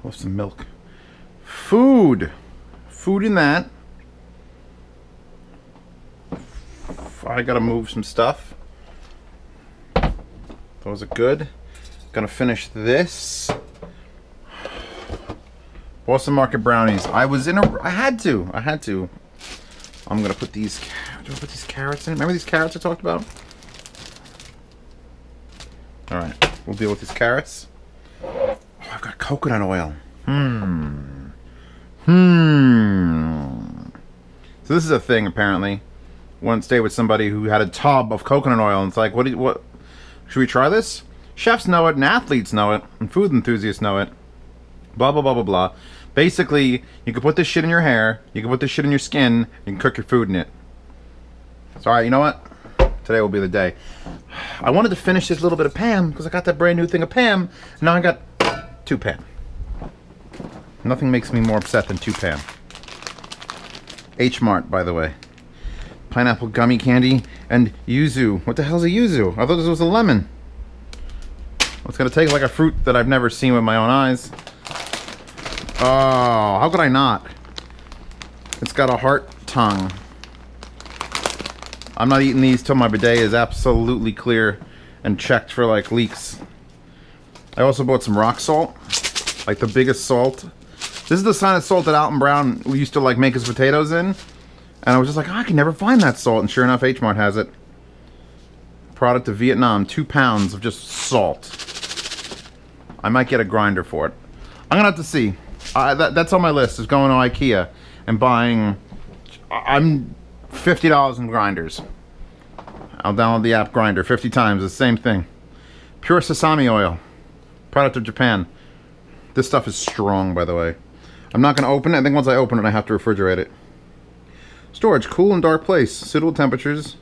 Oh, some milk. Food. Food in that. I gotta move some stuff. Those are good. Gonna finish this. Boston Market brownies. I had to. I'm gonna put these. Do I put these carrots in? Remember these carrots I talked about? All right, we'll deal with these carrots. Oh, I've got coconut oil. So this is a thing apparently. Once stayed with somebody who had a tub of coconut oil, and it's like, what? Should we try this? Chefs know it, and athletes know it, and food enthusiasts know it. Blah blah blah blah blah. Basically, you can put this shit in your hair, you can put this shit in your skin, you can cook your food in it. So, alright, you know what? Today will be the day. I wanted to finish this little bit of Pam, because I got that brand new thing of Pam, and now I got 2 Pam. Nothing makes me more upset than 2 Pam. H Mart, by the way. Pineapple gummy candy and yuzu. What the hell is a yuzu? I thought this was a lemon. It's gonna take like a fruit that I've never seen with my own eyes. Oh, how could I not? It's got a heart tongue. I'm not eating these till my bidet is absolutely clear and checked for like leaks. I also bought some rock salt, like the biggest salt. This is the kind of salt that Alton Brown used to like make his potatoes in. And I was just like, oh, I can never find that salt. And sure enough, H Mart has it. Product of Vietnam, 2 pounds of just salt. I might get a grinder for it. I'm gonna have to see. That's on my list, is going to IKEA and buying, I'm $50 in grinders. I'll download the app Grinder 50 times, the same thing. Pure sesame oil, product of Japan. This stuff is strong, by the way. I'm not gonna open it. I think once I open it, I have to refrigerate it. Storage, cool and dark place, suitable temperatures.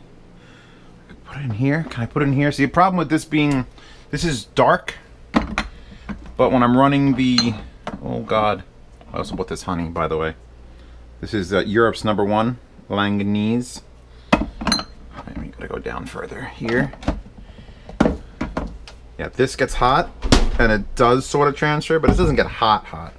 Put it in here. Can I put it in here? See, the problem with this being, this is dark, but when I'm running the, oh god, I also bought this honey, by the way. This is Europe's #1, Langanese. I'm gonna go down further here. Yeah, this gets hot, and it does sort of transfer, but it doesn't get hot.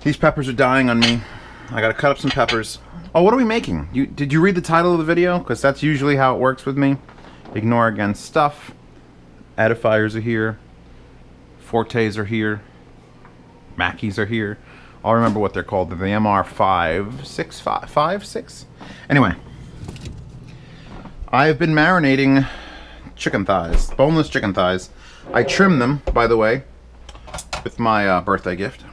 These peppers are dying on me. I gotta cut up some peppers. Oh, what are we making? Did you read the title of the video? Because that's usually how it works with me. Ignore against stuff. Edifiers are here. Fortes are here. Mackeys are here. I'll remember what they're called. They're the MR5, 6. Anyway. I have been marinating chicken thighs. Boneless chicken thighs. I trimmed them, by the way, with my birthday gift.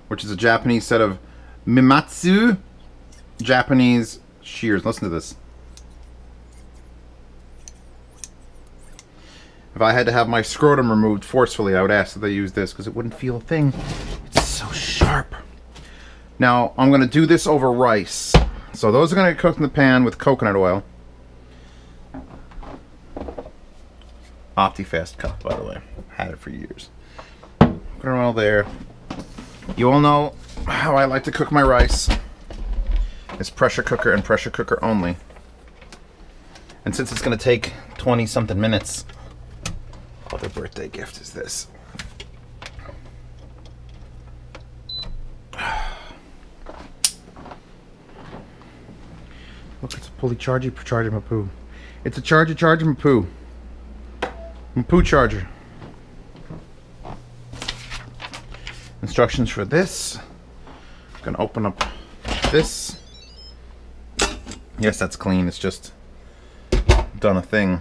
Which is a Japanese set of Mimatsu Japanese shears. Listen to this. If I had to have my scrotum removed forcefully, I would ask that they use this because it wouldn't feel a thing. It's so sharp. Now, I'm going to do this over rice. So those are going to get cooked in the pan with coconut oil. OptiFast cup, by the way. Had it for years. Coconut oil there. You all know how I like to cook my rice. It's pressure cooker and pressure cooker only. And since it's going to take 20-something minutes, other birthday gift is this. Look, it's a pulley chargy Mapoo. It's a charger Mapoo. Mapoo charger. Instructions for this. I'm gonna open up this. Yes, that's clean. It's just done a thing.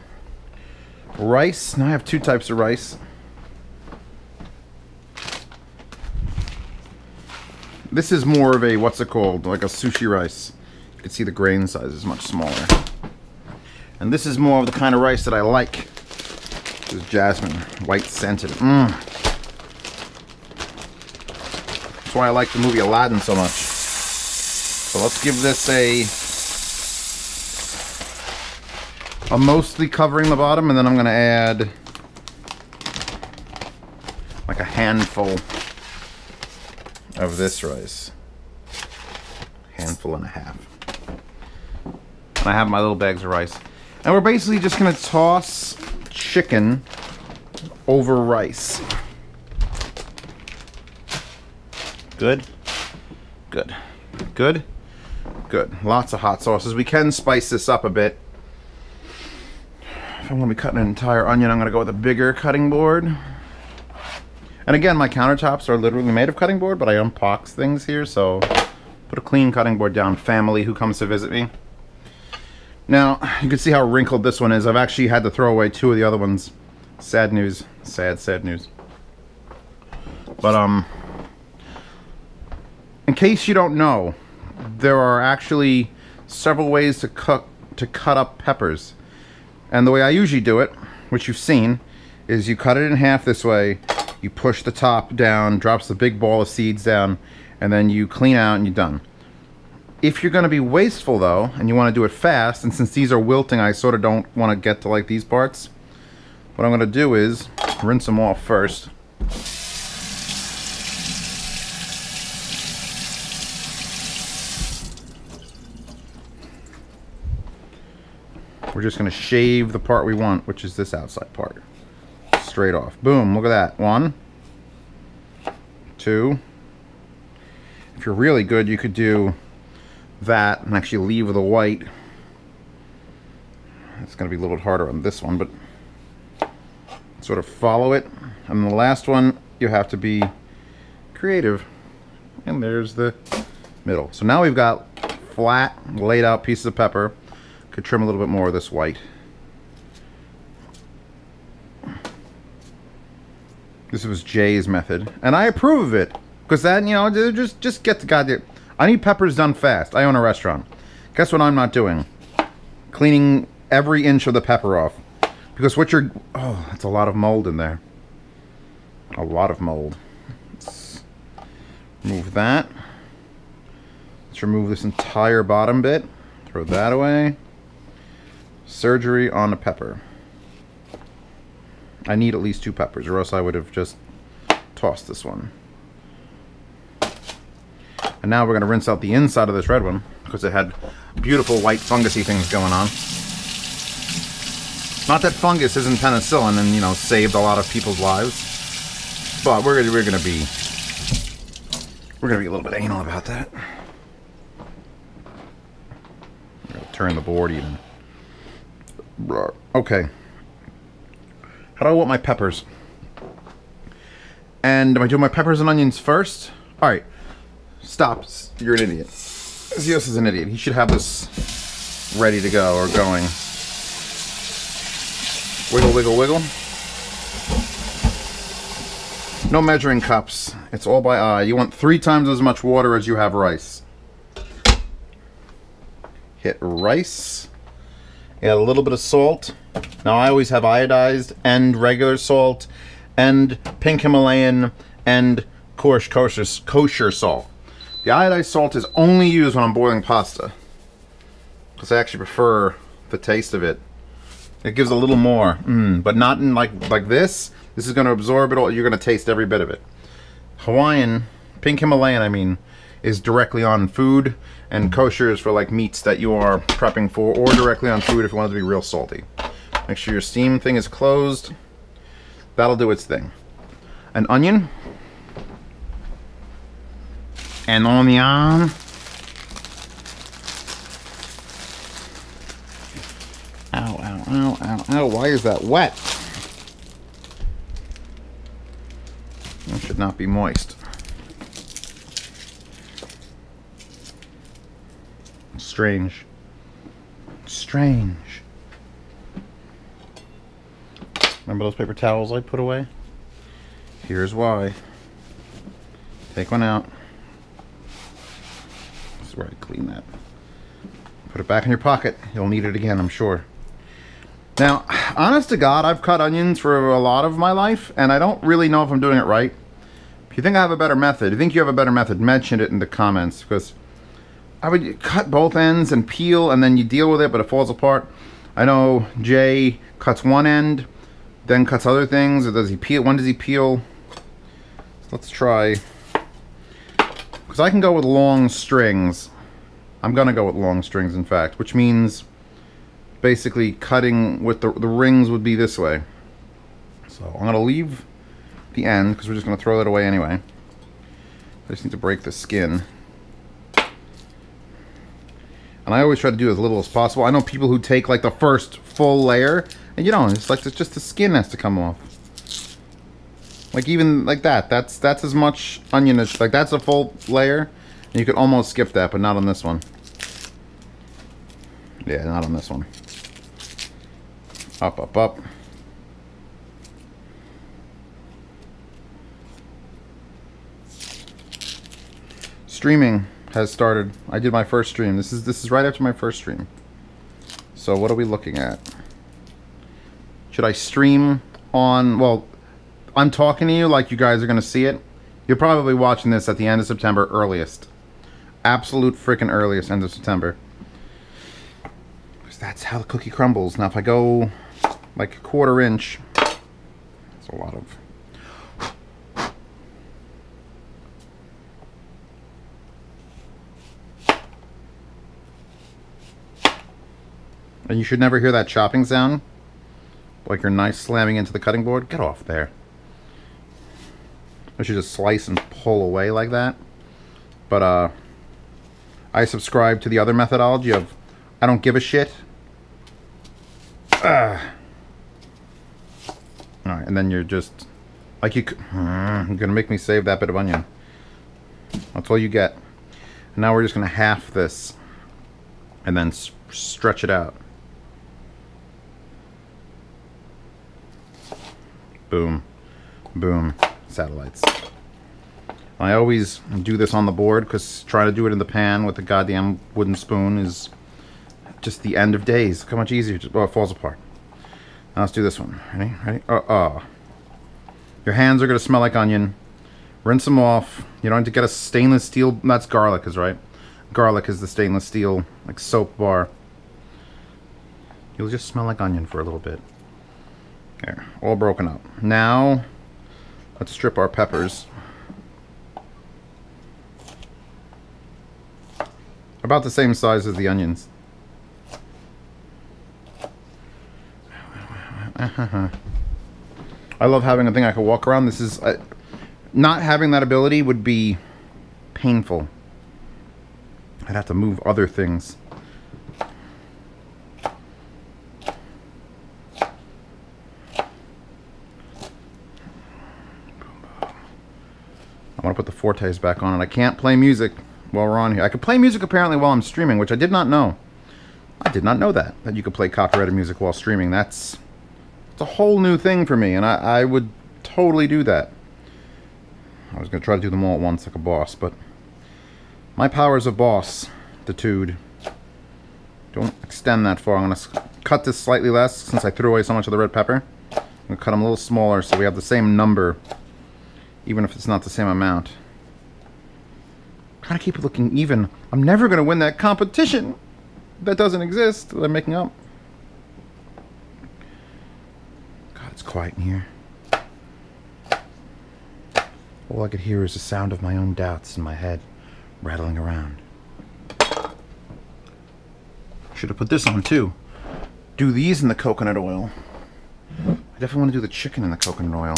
Rice. Now I have 2 types of rice. This is more of a, what's it called? Like a sushi rice. You can see the grain size is much smaller. And this is more of the kind of rice that I like. This is jasmine, white scented. That's why I like the movie Aladdin so much. So let's give this a mostly covering the bottom, and then I'm going to add like a handful of this rice. Handful and a half. And I have my little bags of rice. And we're basically just going to toss chicken over rice. Good. Good. Good. Good. Lots of hot sauces. We can spice this up a bit. If I'm going to be cutting an entire onion, I'm going to go with a bigger cutting board. And again, my countertops are literally made of cutting board, but I unbox things here, so put a clean cutting board down, family who comes to visit me. Now, you can see how wrinkled this one is. I've actually had to throw away 2 of the other ones. Sad news. Sad, sad news. But, in case you don't know, there are actually several ways to cut up peppers. And the way I usually do it, which you've seen, is you cut it in half this way, you push the top down, drops the big ball of seeds down, and then you clean out and you're done. If you're going to be wasteful though, and you want to do it fast, and since these are wilting, I sort of don't want to get to like these parts, what I'm going to do is rinse them off first. We're just going to shave the part we want, which is this outside part. Straight off. Boom, look at that. 1, 2. If you're really good, you could do that and actually leave with the white. It's going to be a little bit harder on this one, but sort of follow it. And the last one, you have to be creative. And there's the middle. So now we've got flat, laid out pieces of pepper. Could trim a little bit more of this white. This was Jay's method, and I approve of it, because that, you know, just get the goddamn. I need peppers done fast. I own a restaurant. Guess what I'm not doing? Cleaning every inch of the pepper off, because what you're, oh, that's a lot of mold in there. A lot of mold. Let's remove that. Let's remove this entire bottom bit. Throw that away. Surgery on a pepper. I need at least 2 peppers, or else I would have just tossed this one. And now we're going to rinse out the inside of this red one, because it had beautiful white fungusy things going on. Not that fungus isn't penicillin and, you know, saved a lot of people's lives, but we're gonna be a little bit anal about that. I'm gonna turn the board even. Okay. How do I want my peppers? And am I doing my peppers and onions first? Alright. Stop. You're an idiot. Zeus is an idiot. He should have this ready to go or going. Wiggle, wiggle, wiggle. No measuring cups. It's all by eye. You want 3 times as much water as you have rice. Hit rice. Add a little bit of salt. Now I always have iodized and regular salt and pink Himalayan and kosher salt. The iodized salt is only used when I'm boiling pasta, because I actually prefer the taste of it. It gives a little more, but not in like this. This is going to absorb it all. You're going to taste every bit of it. Hawaiian, pink Himalayan, I mean, is directly on food, and kosher is for like meats that you are prepping for, or directly on food if you want it to be real salty. Make sure your steam thing is closed. That'll do its thing. An onion. An onion. Ow, ow, ow, ow, ow. Why is that wet? It should not be moist. Strange. Strange. Remember those paper towels I put away? Here's why. Take one out. This is where I clean that. Put it back in your pocket. You'll need it again, I'm sure. Now, honest to God, I've cut onions for a lot of my life, and I don't really know if I'm doing it right. If you think I have a better method, if you think you have a better method, mention it in the comments, because I would cut both ends and peel, and then you deal with it, but it falls apart. I know Jay cuts one end, then cuts other things, or does he peel? When does he peel? So let's try, because I can go with long strings. I'm gonna go with long strings, in fact, which means basically cutting with the rings would be this way. So I'm gonna leave the end, because we're just gonna throw that away anyway. I just need to break the skin. And I always try to do as little as possible. I know people who take like the first full layer, and you don't. It's like it's just the skin has to come off. Like even like that. That's as much onion as like that's a full layer. And you could almost skip that, but not on this one. Yeah, not on this one. Up, up, up. Streaming has started. I did my first stream. This is right after my first stream. So what are we looking at? Should I stream on, well, I'm talking to you like you guys are going to see it. You're probably watching this at the end of September earliest. Absolute freaking earliest, end of September. Because that's how the cookie crumbles. Now if I go like a 1/4 inch, that's a lot of... And you should never hear that chopping sound. Like your knife slamming into the cutting board. Get off there. I should just slice and pull away like that. But I subscribe to the other methodology of I don't give a shit. Alright, and then you're just like you're gonna make me save that bit of onion. That's all you get. And now we're just gonna half this and then stretch it out. Boom. Boom. Satellites. I always do this on the board because trying to do it in the pan with a goddamn wooden spoon is just the end of days. Look how much easier. Just, oh, it falls apart. Now let's do this one. Ready? Ready? Your hands are going to smell like onion. Rinse them off. You don't need to get a stainless steel... That's garlic, is right. Garlic is the stainless steel, like soap bar. You'll just smell like onion for a little bit. There, all broken up. Now, let's strip our peppers. About the same size as the onions. I love having a thing I can walk around. This is... not having that ability would be painful. I'd have to move other things. I want to put the fortes back on, and I can't play music while we're on here. I could play music apparently while I'm streaming, which I did not know. I did not know that you could play copyrighted music while streaming. It's a whole new thing for me, and I would totally do that. I was going to try to do them all at once like a boss, but my powers of boss, dude, don't extend that far. I'm going to cut this slightly less since I threw away so much of the red pepper. I'm going to cut them a little smaller so we have the same number, even if it's not the same amount. I'm trying to keep it looking even. I'm never going to win that competition. That doesn't exist. They're making up. God, it's quiet in here. All I could hear is the sound of my own doubts in my head rattling around. Should have put this on too. Do these in the coconut oil. I definitely want to do the chicken in the coconut oil.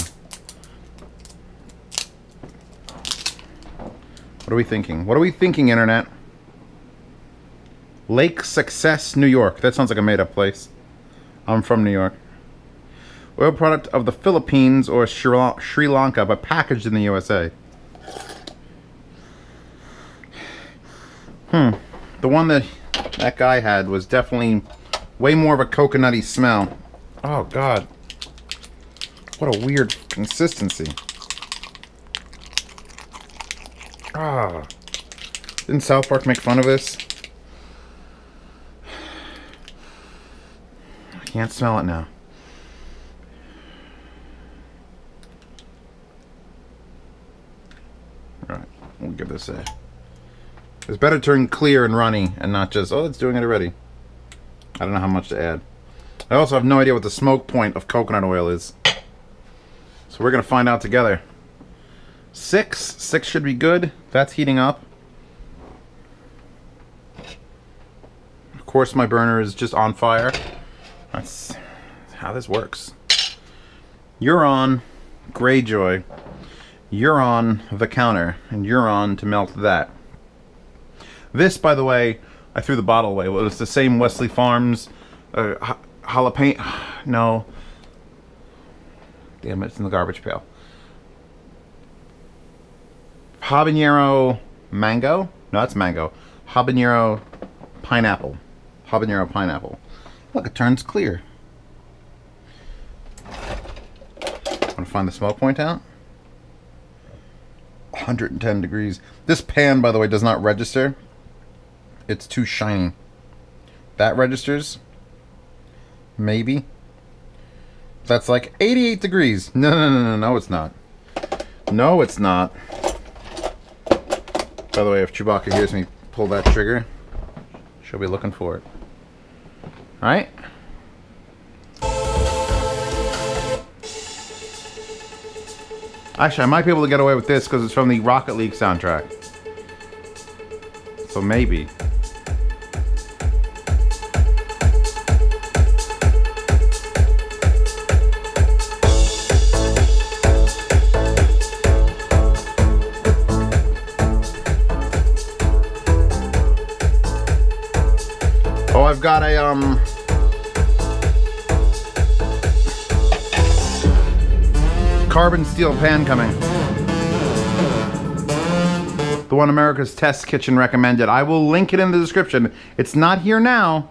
What are we thinking? What are we thinking, Internet? Lake Success, New York. That sounds like a made-up place. I'm from New York. Oil product of the Philippines or Sri Lanka, but packaged in the USA. The one that guy had was definitely way more of a coconutty smell. Oh, God. What a weird consistency. Ah. Didn't South Park make fun of this? I can't smell it now. Alright, we'll give this a... It's better to turn clear and runny and not just, oh, it's doing it already. I don't know how much to add. I also have no idea what the smoke point of coconut oil is. So we're going to find out together. 6 should be good. That's heating up. Of course my burner is just on fire. That's how this works. You're on Greyjoy. You're on the counter, and you're on to melt that. This, by the way, I threw the bottle away. Well, it's the same Wesley Farms jalapeno. No. Damn it, it's in the garbage pail. Habanero mango? No, that's mango. Habanero pineapple. Habanero pineapple. Look, it turns clear. Want to find the smoke point out? 110 degrees. This pan, by the way, does not register. It's too shiny. That registers. Maybe. That's like 88 degrees. No, it's not. No, it's not. By the way, if Chewbacca hears me pull that trigger, she'll be looking for it. Right? Actually, I might be able to get away with this because it's from the Rocket League soundtrack. So maybe. Oh, I've got a carbon steel pan coming. The one America's Test Kitchen recommended. I will link it in the description. It's not here now.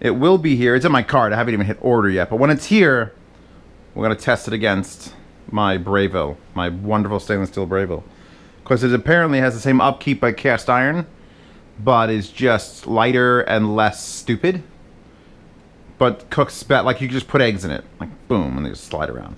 It will be here. It's in my cart. I haven't even hit order yet. But when it's here, we're going to test it against my Brayville. My wonderful stainless steel Brayville. Because it apparently has the same upkeep by cast iron, but is just lighter and less stupid. But cooks better. Like you just put eggs in it. Like boom, and they just slide around.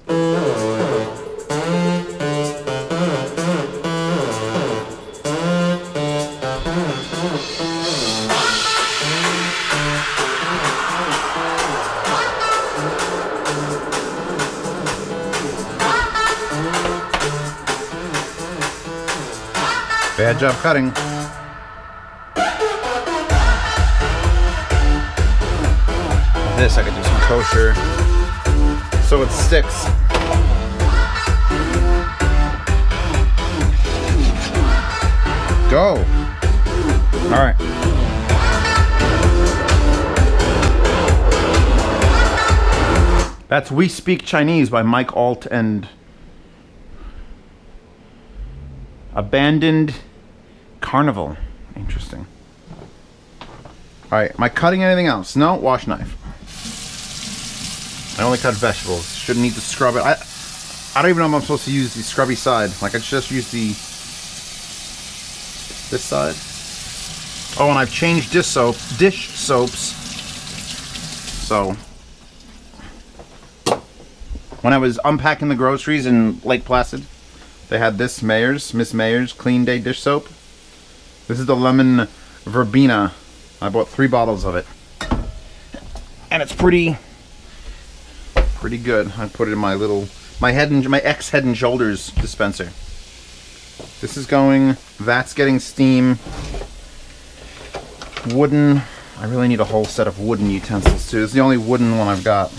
Bad job cutting. This I could do some kosher so it sticks. Go. All right. That's We Speak Chinese by Mike Alt and Abandoned Carnival. Interesting. Alright, am I cutting anything else? No, wash knife. I only cut vegetables. Shouldn't need to scrub it. I don't even know if I'm supposed to use the scrubby side. Like I just use this side. Oh, and I've changed dish soaps. So when I was unpacking the groceries in Lake Placid, they had this Miss Mayer's Clean Day dish soap. This is the lemon verbena. I bought 3 bottles of it, and it's pretty good. I put it in my X Head and Shoulders dispenser. This is going. That's getting steam. Wooden. I really need a whole set of wooden utensils too. It's the only wooden one I've got.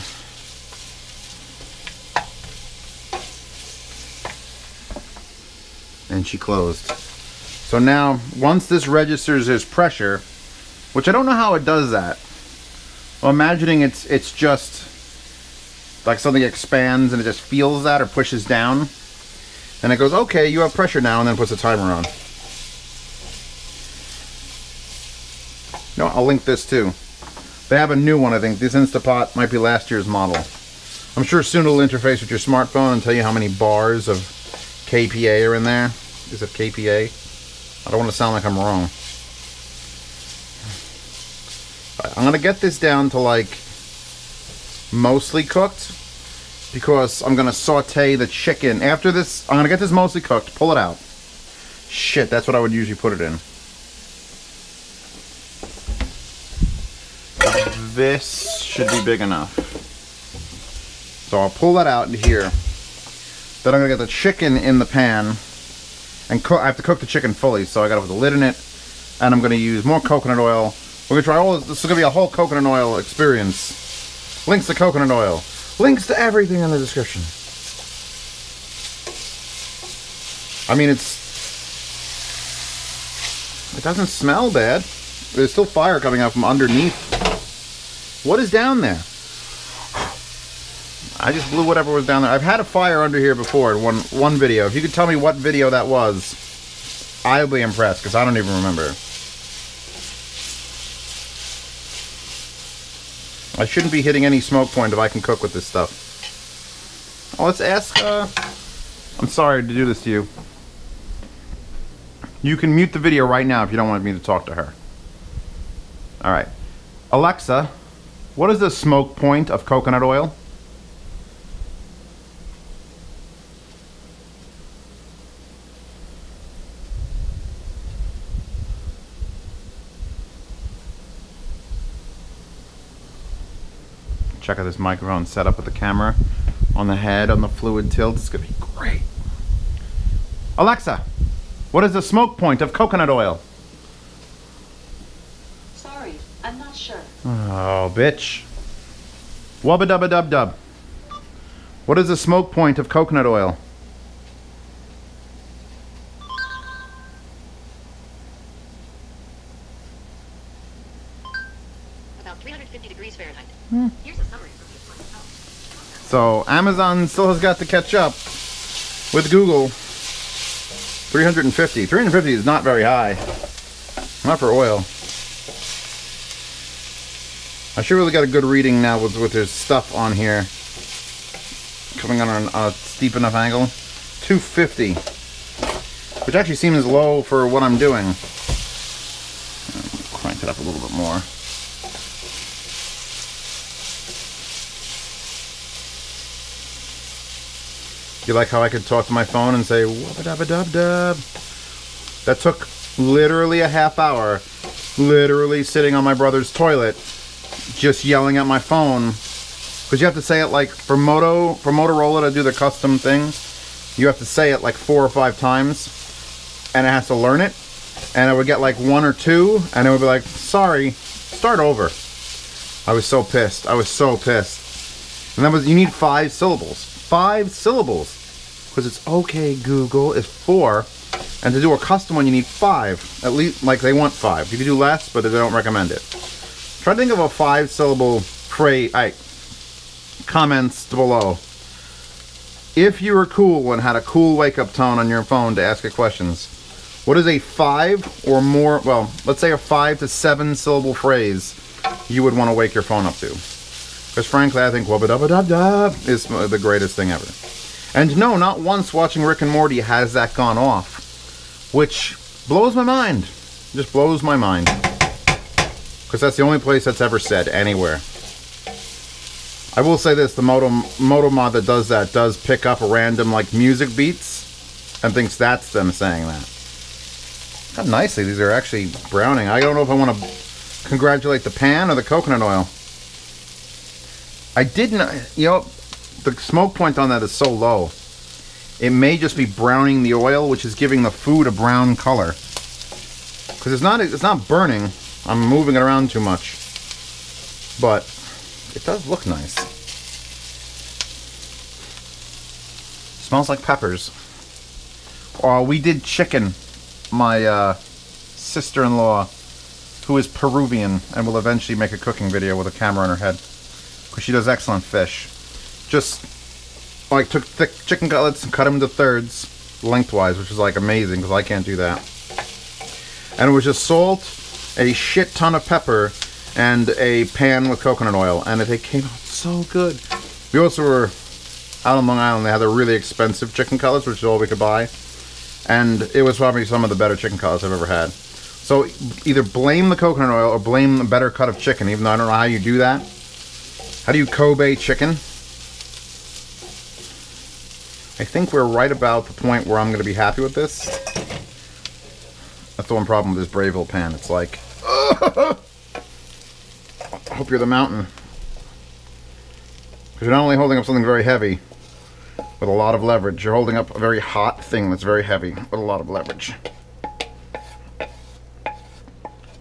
And she closed. So now, once this registers as pressure, which I don't know how it does that. Well, imagining it's just like something expands and it just feels that or pushes down. And it goes, okay, you have pressure now, and then puts a timer on. No, I'll link this too. They have a new one, I think. This Instapot might be last year's model. I'm sure soon it'll interface with your smartphone and tell you how many bars of KPA are in there. Is it KPA? I don't want to sound like I'm wrong. Right, I'm going to get this down to like mostly cooked because I'm going to saute the chicken. After this, I'm going to get this mostly cooked, pull it out. Shit, that's what I would usually put it in. This should be big enough. So I'll pull that out into here. Then I'm going to get the chicken in the pan. And I have to cook the chicken fully, so I got to put the lid in it. And I'm going to use more coconut oil. We're going to try all this. This is going to be a whole coconut oil experience. Links to coconut oil. Links to everything in the description. I mean, it doesn't smell bad. There's still fire coming out from underneath. What is down there? I just blew whatever was down there. I've had a fire under here before in one video. If you could tell me what video that was, I'll be impressed, because I don't even remember. I shouldn't be hitting any smoke point if I can cook with this stuff. Oh, let's ask, I'm sorry to do this to you. You can mute the video right now if you don't want me to talk to her. Alright. Alexa, what is the smoke point of coconut oil? Check out this microphone setup with the camera on the head, on the fluid tilt. It's gonna be great. Alexa, what is the smoke point of coconut oil? Sorry, I'm not sure. Oh, bitch. Wubba dubba dub dub. What is the smoke point of coconut oil? About 350 degrees Fahrenheit. Here's a summary from the So Amazon still has got to catch up with Google. 350. 350 is not very high. Not for oil. I should really got a good reading now with their stuff on here. Coming on a steep enough angle. 250. Which actually seems low for what I'm doing. Crank it up a little bit more. You like how I could talk to my phone and say wubba dubba dub dub? That took literally a half hour, literally sitting on my brother's toilet, just yelling at my phone. Because you have to say it like for Motorola to do the custom thing, you have to say it like 4 or 5 times, and it has to learn it. And it would get like 1 or 2, and it would be like, sorry, start over. I was so pissed. I was so pissed. And that was, you need 5 syllables. 5 syllables. Because it's okay, Google is 4. And to do a custom one, you need 5. At least, like, they want 5. You can do less, but they don't recommend it. Try to think of a 5-syllable phrase. Comments below. If you were cool and had a cool wake-up tone on your phone to ask it questions, what is a 5 or more, well, let's say a 5 to 7 syllable phrase you would want to wake your phone up to? Because frankly, I think wubba dubba dub dub is the greatest thing ever. And no, not once watching Rick and Morty has that gone off. Which blows my mind. Just blows my mind. Because that's the only place that's ever said anywhere. I will say this, the Moto mod that does that does pick up random like music beats and thinks that's them saying that. How nicely these are actually browning. I don't know if I want to congratulate the pan or the coconut oil. I didn't, you know, the smoke point on that is so low. It may just be browning the oil, which is giving the food a brown color. Because it's not burning. I'm moving it around too much. But it does look nice. Smells like peppers. We did chicken. My sister-in-law, who is Peruvian and will eventually make a cooking video with a camera on her head. Because she does excellent fish. Just like took thick chicken cutlets and cut them into thirds lengthwise, which is like amazing because I can't do that. And it was just salt, a shit ton of pepper, and a pan with coconut oil, and it came out so good. We also were out on Long Island. They had the really expensive chicken cutlets, which is all we could buy, and it was probably some of the better chicken cutlets I've ever had. So either blame the coconut oil or blame the better cut of chicken, even though I don't know how you do that. How do you Kobe chicken? I think we're right about the point where I'm going to be happy with this. That's the one problem with this Brayville pan. It's like, I hope you're the mountain. Because you're not only holding up something very heavy with a lot of leverage, you're holding up a very hot thing that's very heavy with a lot of leverage.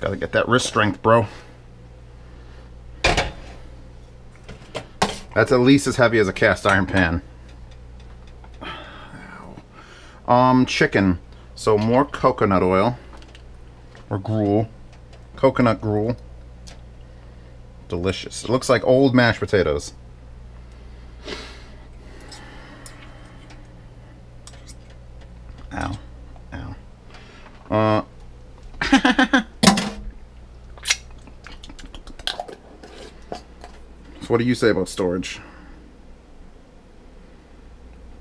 Gotta get that wrist strength, bro. That's at least as heavy as a cast iron pan. Chicken. So more coconut oil. Or gruel. Coconut gruel. Delicious. It looks like old mashed potatoes. Ow. Ow. So what do you say about storage?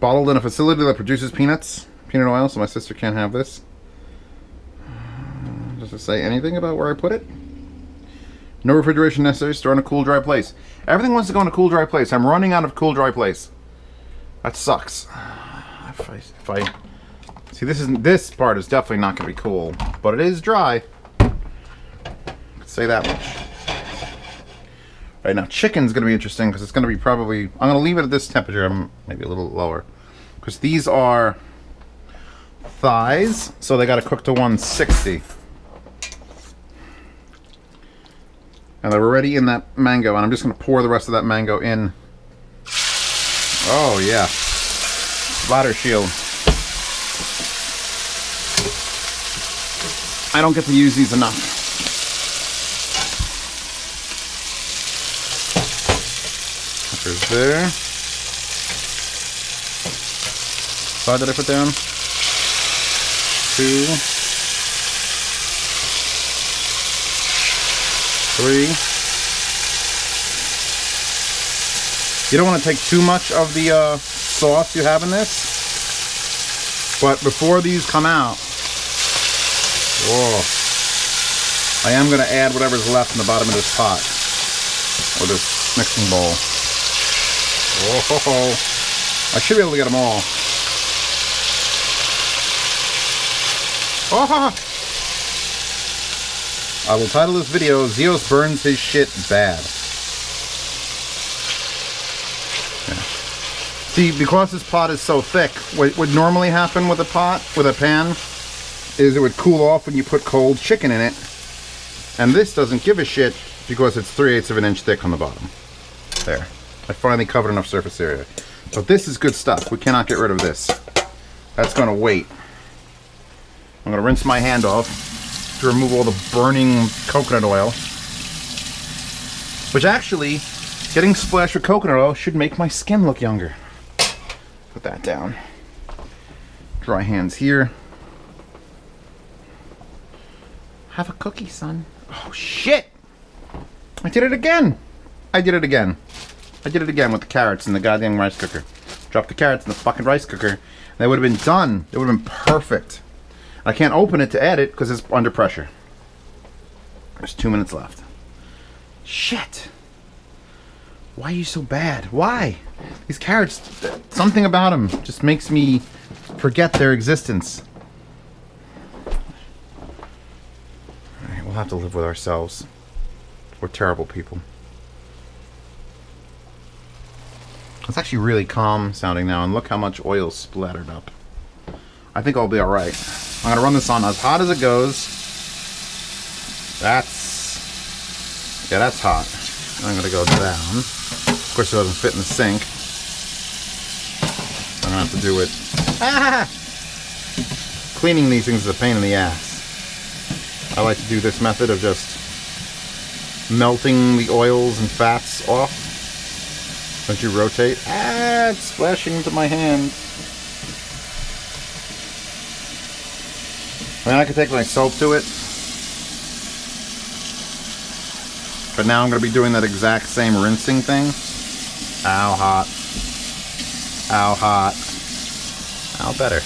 Bottled in a facility that produces peanut oil, so my sister can't have this. Does it say anything about where I put it? No refrigeration necessary. Store in a cool, dry place. Everything wants to go in a cool, dry place. I'm running out of cool, dry place. That sucks. If I see, this part is definitely not going to be cool, but it is dry. Say that much. Right now, chicken's going to be interesting because it's going to be probably. I'm going to leave it at this temperature. Maybe a little lower, because these are thighs, so they got to cook to 160. And they're already in that mango, and I'm just going to pour the rest of that mango in. Oh, yeah. Splatter shield. I don't get to use these enough. Peppers there. Side that I put down. 2. 3. You don't want to take too much of the sauce you have in this, but before these come out, I am going to add whatever's left in the bottom of this pot, or this mixing bowl. I should be able to get them all. I will title this video, Zeos burns his shit bad. Yeah. See, because this pot is so thick, what would normally happen with a pan, is it would cool off when you put cold chicken in it. And this doesn't give a shit because it's 3/8 of an inch thick on the bottom. There. I finally covered enough surface area. So this is good stuff. We cannot get rid of this. That's going to wait. I'm going to rinse my hand off to remove all the burning coconut oil, which actually, getting splashed with coconut oil should make my skin look younger. Put that down. Dry hands here. Have a cookie, son. Oh shit! I did it again! I did it again with the carrots in the goddamn rice cooker. Dropped the carrots in the fucking rice cooker, and they would have been done. It would have been perfect. I can't open it to add it because it's under pressure. There's 2 minutes left. Shit. Why are you so bad? Why? These carrots, something about them just makes me forget their existence. Alright, we'll have to live with ourselves. We're terrible people. It's actually really calm sounding now, and look how much oil splattered up. I think I'll be alright. I'm gonna run this on as hot as it goes. That's hot. I'm gonna go down. Of course, it doesn't fit in the sink. I'm gonna have to do it. Cleaning these things is a pain in the ass. I like to do this method of just melting the oils and fats off. Don't you rotate? It's splashing into my hand. I mean, I could take my soap to it, but now I'm going to be doing that exact same rinsing thing. Ow, hot. Ow, hot. Ow, better.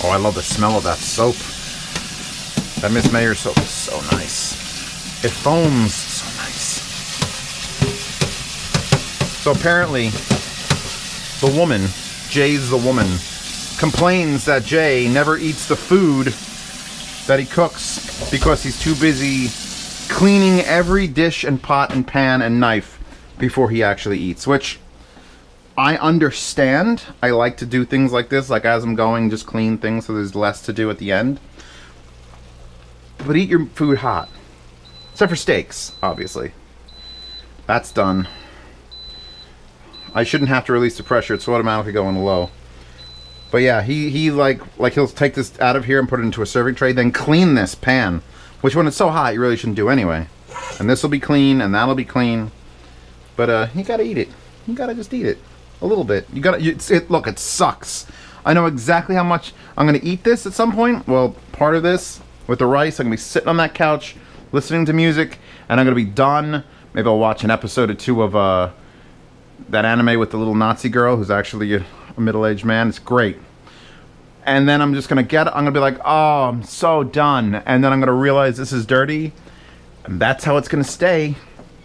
Oh, I love the smell of that soap. That Miss Mayer soap is so nice. It foams so nice. So apparently, the woman, Jay's the woman, complains that Jay never eats the food that he cooks because he's too busy cleaning every dish and pot and pan and knife before he actually eats, which I understand. I like to do things like this, like as I'm going, just clean things so there's less to do at the end. But eat your food hot. Except for steaks, obviously. That's done. I shouldn't have to release the pressure, it's automatically going low. But yeah, he like he'll take this out of here and put it into a serving tray, then clean this pan, which when it's so hot, you really shouldn't do anyway. And this will be clean, and that'll be clean. But you gotta eat it. You gotta just eat it a little bit. You gotta. Look, it sucks. I know exactly how much I'm gonna eat this at some point. Well, part of this with the rice, I'm gonna be sitting on that couch, listening to music, and I'm gonna be done. Maybe I'll watch an episode or two of that anime with the little Nazi girl who's actually a middle-aged man. It's great. And then I'm just gonna I'm gonna be like, oh, I'm so done. And then I'm gonna realize this is dirty, and that's how it's gonna stay,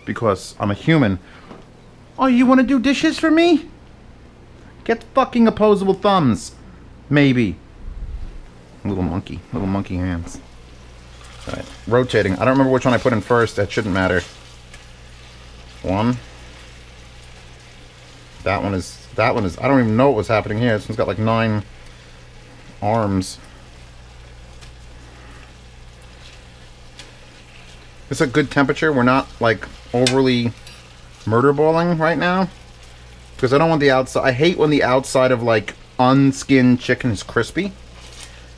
because I'm a human. Oh, you wanna do dishes for me? Get fucking opposable thumbs. Maybe. Little monkey hands. Alright, rotating. I don't remember which one I put in first. That shouldn't matter. One. That one is, I don't even know what was happening here. This one's got like 9 arms. It's a good temperature. We're not like overly murder balling right now, because I don't want the outside. I hate when the outside of like unskinned chicken is crispy.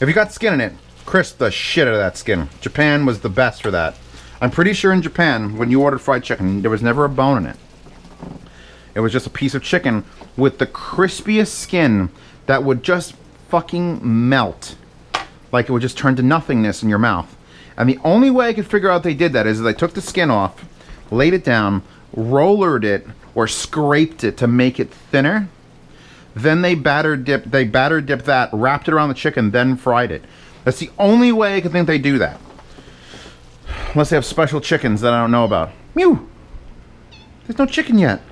If you got skin in it, crisp the shit out of that skin. Japan was the best for that. I'm pretty sure in Japan, when you ordered fried chicken, there was never a bone in it. It was just a piece of chicken with the crispiest skin that would just fucking melt. Like it would just turn to nothingness in your mouth. And the only way I could figure out they did that is they took the skin off, laid it down, rollered it, or scraped it to make it thinner. Then they batter dipped that, wrapped it around the chicken, then fried it. That's the only way I could think they do that. Unless they have special chickens that I don't know about. Mew! There's no chicken yet.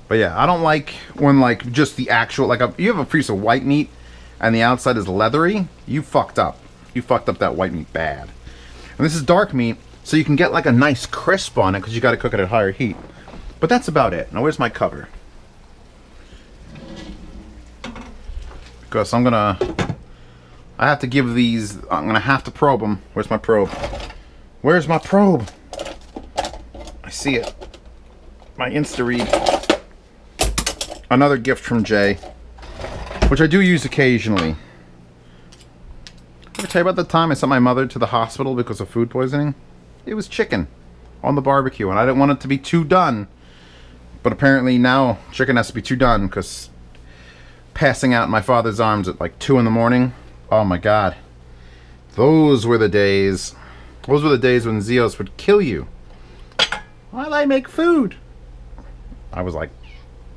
But yeah, I don't like when like just the actual, like you have a piece of white meat and the outside is leathery. You fucked up. You fucked up that white meat bad. And this is dark meat, so you can get like a nice crisp on it because you got to cook it at higher heat. But that's about it. Now where's my cover? Because I have to give these, I'm gonna have to probe them. Where's my probe? Where's my probe? I see it. My Insta-read. Another gift from Jay, which I do use occasionally. Ever tell you about the time I sent my mother to the hospital because of food poisoning? It was chicken on the barbecue, and I didn't want it to be too done. But apparently now chicken has to be too done, because passing out in my father's arms at like 2 in the morning. Oh my god. Those were the days. Those were the days when Zeos would kill you. While I make food. I was like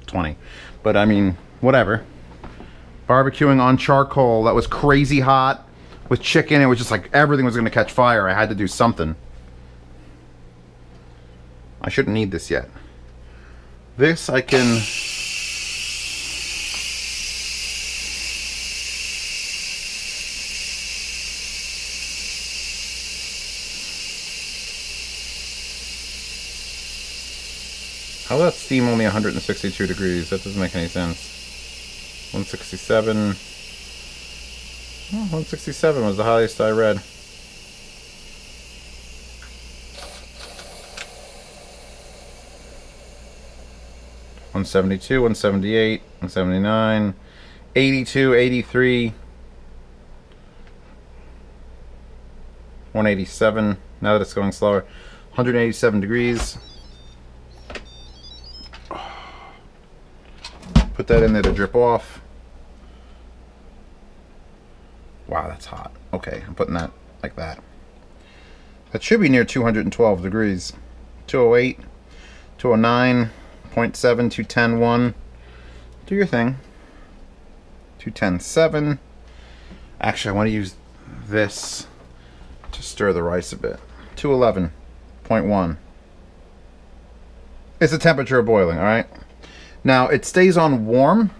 20. But I mean, whatever. Barbecuing on charcoal that was crazy hot with chicken. It was just like everything was going to catch fire. I had to do something. I shouldn't need this yet. This I can... How is that steam only 162 degrees? That doesn't make any sense. 167. Oh, 167 was the highest I read. $172, 178, 179, 82, 83, 187. Now that it's going slower, 187 degrees. Put that in there to drip off. Wow, that's hot. Okay, I'm putting that like that. That should be near 212 degrees. 208, 209, 0.7, 210, 1. Do your thing. 210.7. Actually, I want to use this to stir the rice a bit. 211.1. It's the temperature of boiling, alright? Now, it stays on warm,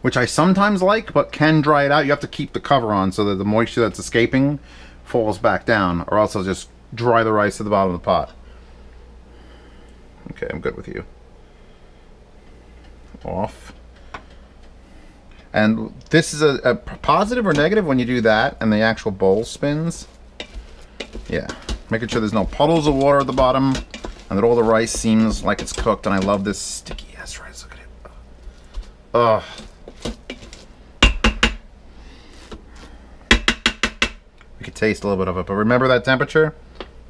which I sometimes like, but can dry it out. You have to keep the cover on so that the moisture that's escaping falls back down, or else I'll just dry the rice to the bottom of the pot. Okay, I'm good with you. Off. And this is a positive or negative when you do that and the actual bowl spins. Yeah, making sure there's no puddles of water at the bottom. and that all the rice seems like it's cooked, and I love this sticky ass rice. Look at it. Ugh. You could taste a little bit of it, but remember that temperature?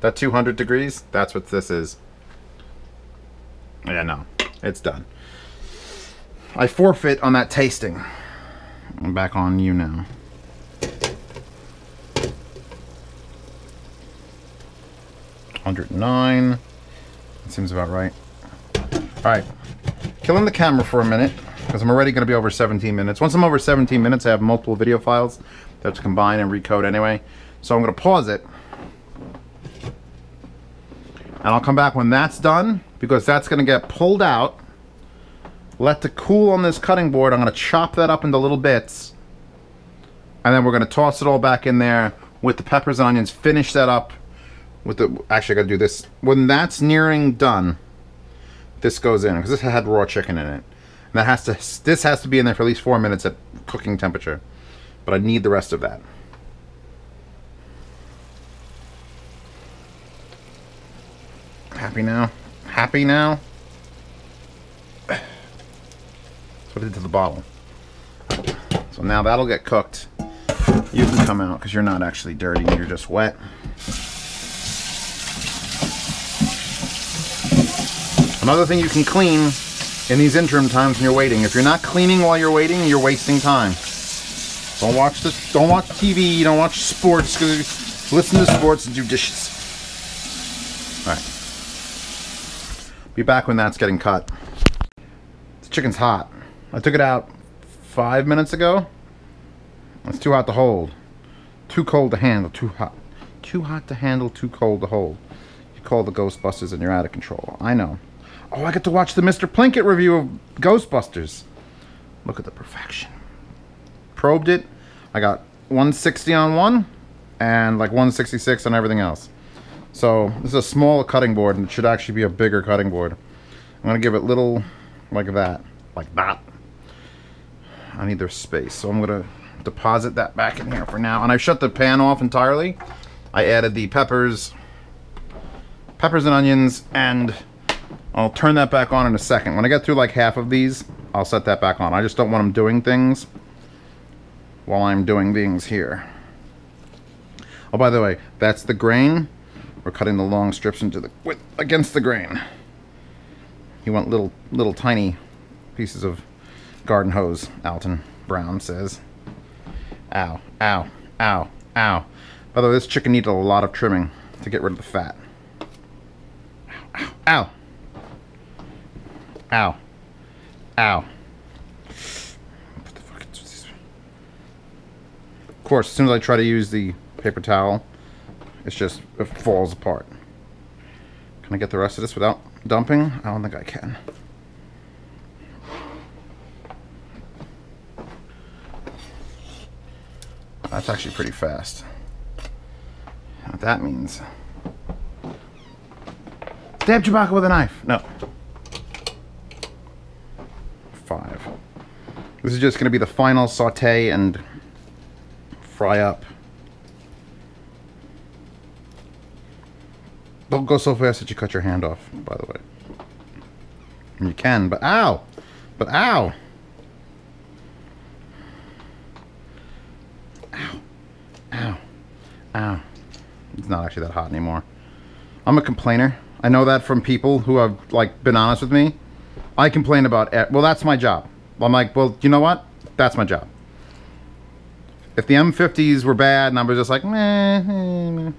That 200 degrees? That's what this is. Yeah, no. It's done. I forfeit on that tasting. I'm back on you now. $109. That seems about right. Alright. Killing the camera for a minute, because I'm already going to be over 17 minutes. Once I'm over 17 minutes, I have multiple video files that I have to combine and recode anyway. So I'm going to pause it. And I'll come back when that's done, because that's going to get pulled out. Let it cool on this cutting board. I'm going to chop that up into little bits. And then we're going to toss it all back in there with the peppers and onions. Finish that up with the... Actually, I got to do this. When that's nearing done, this goes in, because this had raw chicken in it. And that has to... This has to be in there for at least 4 minutes at cooking temperature. But I need the rest of that. Happy now? Happy now? That's what I did to the bottle. So now that'll get cooked. You can come out because you're not actually dirty, you're just wet. Another thing you can clean in these interim times when you're waiting. If you're not cleaning while you're waiting, you're wasting time. Don't watch this. Don't watch TV. Don't watch sports. Listen to sports and do dishes. All right. Be back when that's getting cut. The chicken's hot. I took it out 5 minutes ago. It's too hot to hold. Too cold to handle. Too hot. Too hot to handle. Too cold to hold. You call the Ghostbusters and you're out of control. I know. Oh, I get to watch the Mr. Plinkett review of Ghostbusters. Look at the perfection. Probed it. I got 160 on one and like 166 on everything else. So this is a smaller cutting board, and it should actually be a bigger cutting board. I'm going to give it little like that. Like that. I need their space, so I'm going to deposit that back in here for now. And I shut the pan off entirely. I added the peppers and onions, and I'll turn that back on in a second. When I get through like half of these, I'll set that back on. I just don't want them doing things while I'm doing things here. Oh, by the way, that's the grain. We're cutting the long strips into the against the grain. You want little tiny pieces of garden hose, Alton Brown says. Ow, ow, ow, ow. By the way, this chicken needed a lot of trimming to get rid of the fat. Ow, ow, ow, ow. What the fuck is this? Of course, as soon as I try to use the paper towel, it falls apart. Can I get the rest of this without dumping? I don't think I can. That's actually pretty fast. What that means. Stab Chewbacca with a knife. No. 5. This is just going to be the final saute and fry up. Don't go so fast that you cut your hand off, by the way. And you can, but ow! But ow! Ow. Ow. Ow. It's not actually that hot anymore. I'm a complainer. I know that from people who have, like, been honest with me. I complain about it. Well, that's my job. I'm like, well, you know what? That's my job. If the M50s were bad and I was just like, meh.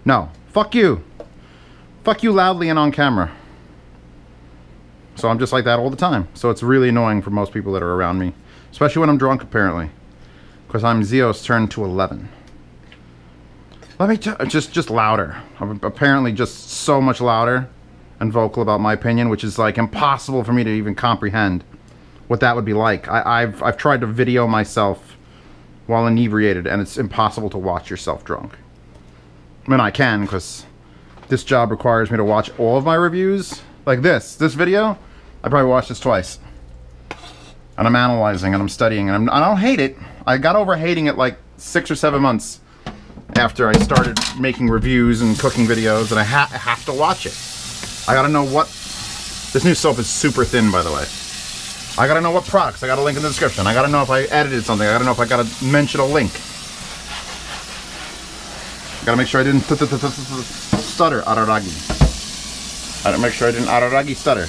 No. Fuck you. Fuck you loudly and on camera. So I'm just like that all the time. So it's really annoying for most people that are around me. Especially when I'm drunk, apparently. Because I'm Zeos turned to 11. Let me just louder. I'm apparently just so much louder and vocal about my opinion, which is like impossible for me to even comprehend what that would be like. I've tried to video myself while inebriated, and it's impossible to watch yourself drunk. I mean, I can, because this job requires me to watch all of my reviews. Like this video, I probably watched this twice. And I'm analyzing, and I'm studying, and I don't hate it. I got over hating it like 6 or 7 months after I started making reviews and cooking videos, and I have to watch it. I gotta know what... This new soap is super thin, by the way. I gotta know what products. I got a link in the description. I gotta know if I edited something. I gotta know if I gotta mention a link. I gotta make sure I didn't stutter Araragi. I gotta make sure I didn't Araragi stutter.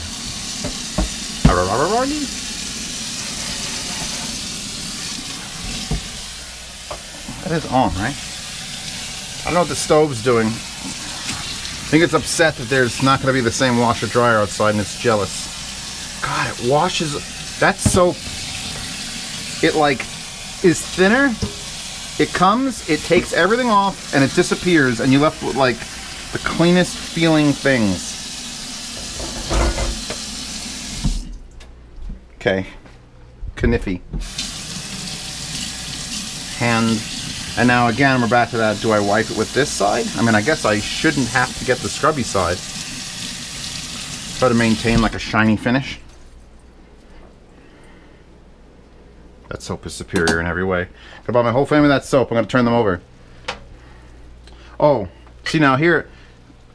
Araragi? That is on, right? I don't know what the stove's doing. I think it's upset that there's not going to be the same washer dryer outside and it's jealous. God, it washes... That soap, it like is thinner. It comes, it takes everything off and it disappears and you're left with like the cleanest feeling things. Okay. Kniffy. Hand. And now again, we're back to that, do I wipe it with this side? I mean, I guess I shouldn't have to get the scrubby side. Try to maintain like a shiny finish. That soap is superior in every way. I bought my whole family that soap. I'm going to turn them over. Oh, see now here,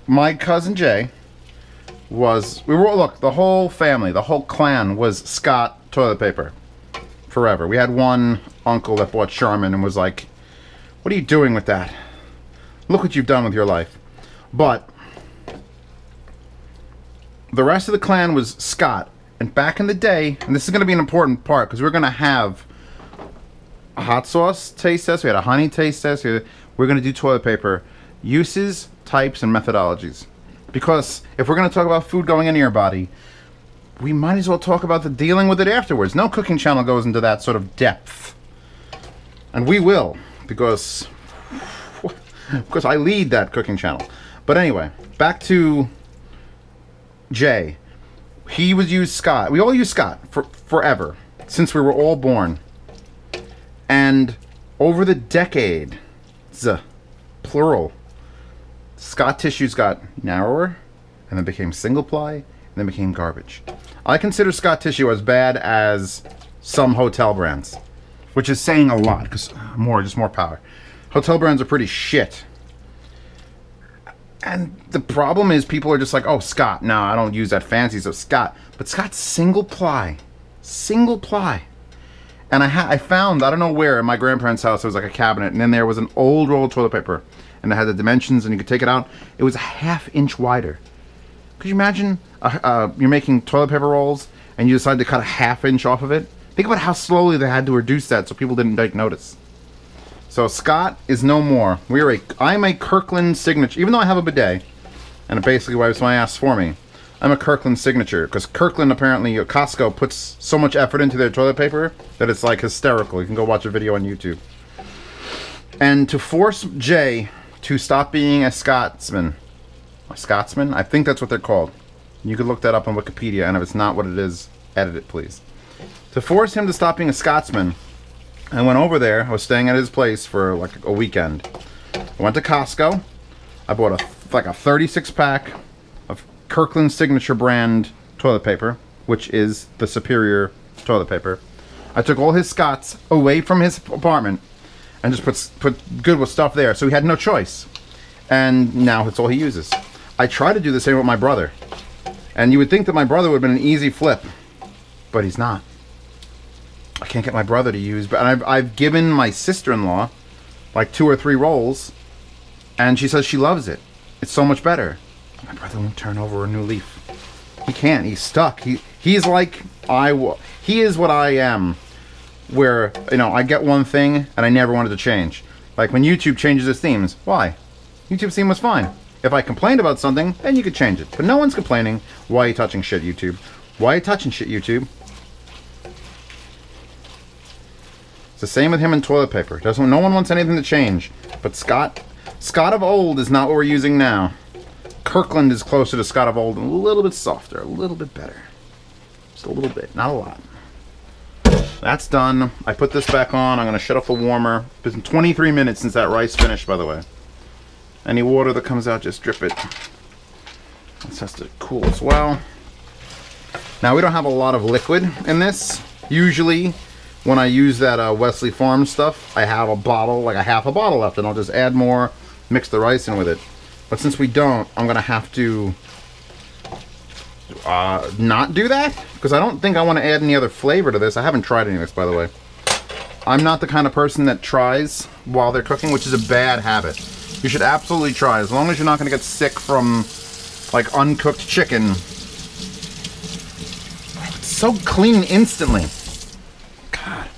my cousin Jay was, look, the whole family, the whole clan was Scott toilet paper. Forever. We had one uncle that bought Charmin and was like, what are you doing with that? Look what you've done with your life. But the rest of the clan was Scott. And back in the day, and this is going to be an important part because we're going to have a hot sauce taste test. We had a honey taste test. We're going to do toilet paper uses, types, and methodologies. Because if we're going to talk about food going into your body, we might as well talk about the dealing with it afterwards. No cooking channel goes into that sort of depth. And we will. Because I lead that cooking channel. But anyway, back to Jay. He would use Scott. We all use Scott for forever, since we were all born. And over the decade, plural, Scott tissues got narrower, and then became single ply, and then became garbage. I consider Scott tissue as bad as some hotel brands. Which is saying a lot, because just more power. Hotel brands are pretty shit. And the problem is people are just like, oh, Scott. No, I don't use that fancy, so Scott. But Scott's single ply. Single ply. And I found, I don't know where, in my grandparents' house, there was like a cabinet, and then there was an old roll of toilet paper. And it had the dimensions, and you could take it out. It was a ½ inch wider. Could you imagine you're making toilet paper rolls, and you decide to cut a ½ inch off of it? Think about how slowly they had to reduce that so people didn't take notice. So Scott is no more. I'm a Kirkland signature. Even though I have a bidet, and it basically wipes my ass for me, I'm a Kirkland signature. Because Kirkland, apparently, Costco puts so much effort into their toilet paper that it's like hysterical. You can go watch a video on YouTube. And to force Jay to stop being a Scotsman. A Scotsman? I think that's what they're called. You could look that up on Wikipedia, and if it's not what it is, edit it, please. To force him to stop being a Scotsman, I went over there. I was staying at his place for like a weekend. I went to Costco. I bought like a 36-pack of Kirkland Signature brand toilet paper, which is the superior toilet paper. I took all his Scots away from his apartment and just put good with stuff there, so he had no choice. And now that's all he uses. I try to do the same with my brother. And you would think that my brother would have been an easy flip, but he's not. I can't get my brother to use, but I've given my sister-in-law like 2 or 3 rolls, and she says she loves it. It's so much better. My brother won't turn over a new leaf. He can't. He's stuck. He's like he is what I am, where I get one thing and I never wanted to change. Like when YouTube changes its themes, why? YouTube's theme was fine. If I complained about something, then you could change it. But no one's complaining. Why are you touching shit, YouTube? Why are you touching shit, YouTube? It's the same with him and toilet paper. No one wants anything to change. But Scott of old is not what we're using now. Kirkland is closer to Scott of old and a little bit softer, a little bit better. Just a little bit, not a lot. That's done. I put this back on. I'm going to shut off the warmer. It's been 23 minutes since that rice finished, by the way. Any water that comes out, just drip it. This has to cool as well. Now, we don't have a lot of liquid in this. Usually, when I use that Wesley Farms stuff, I have a bottle, like a half a bottle left, and I'll just add more, mix the rice in with it. But since we don't, I'm going to have to not do that? Because I don't think I want to add any other flavor to this. I haven't tried any of this, by the way. I'm not the kind of person that tries while they're cooking, which is a bad habit. You should absolutely try, as long as you're not going to get sick from, like, uncooked chicken. It's so clean instantly. God.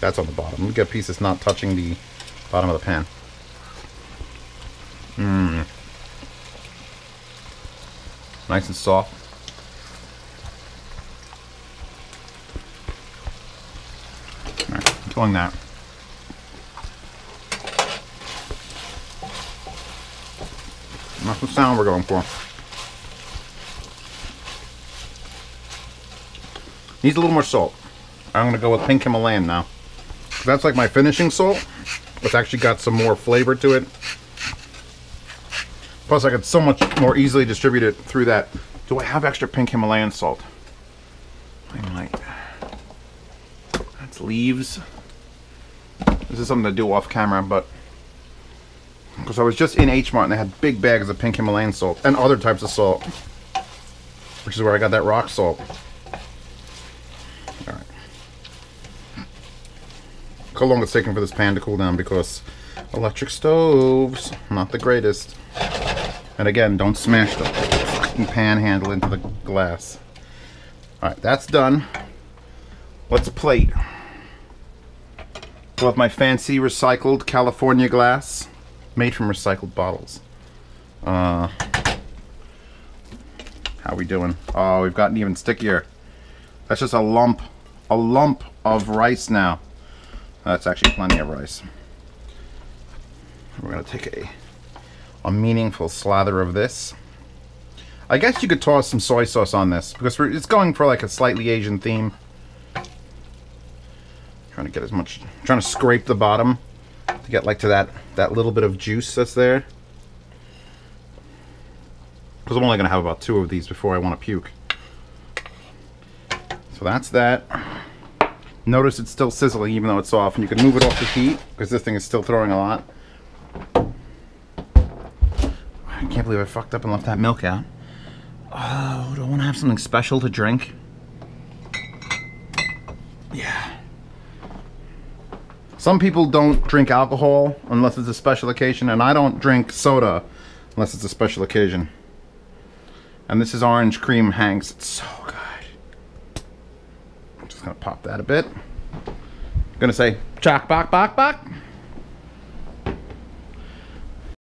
That's on the bottom. Let me get a piece that's not touching the bottom of the pan. Mmm. Nice and soft. Alright, killing that. That's the sound we're going for. Needs a little more salt. I'm going to go with pink Himalayan now. That's like my finishing salt. It's actually got some more flavor to it. Plus I could so much more easily distribute it through that. Do I have extra pink Himalayan salt? I might. That's leaves. This is something to do off camera, but because I was just in H Mart and they had big bags of pink Himalayan salt and other types of salt, which is where I got that rock salt. All right. Look how long it's taking for this pan to cool down, because electric stoves, not the greatest. And again, don't smash the fucking pan handle into the glass. Alright, that's done. Let's plate. So with my fancy recycled California glass, made from recycled bottles. How we doing? Oh, we've gotten even stickier. That's just a lump of rice now. That's actually plenty of rice. We're gonna take a meaningful slather of this. I guess you could toss some soy sauce on this, because it's going for like a slightly Asian theme. Trying to get as much, trying to scrape the bottom to get like to that little bit of juice that's there. Because I'm only gonna have about 2 of these before I want to puke. So that's that. Notice it's still sizzling even though it's off, and you can move it off the heat because this thing is still throwing a lot. I can't believe I fucked up and left that milk out. Oh, do I want to have something special to drink? Yeah. Some people don't drink alcohol unless it's a special occasion, and I don't drink soda unless it's a special occasion. And this is orange cream Hanks. It's so good. I'm just gonna pop that a bit. I'm gonna say, chak bak bak bak.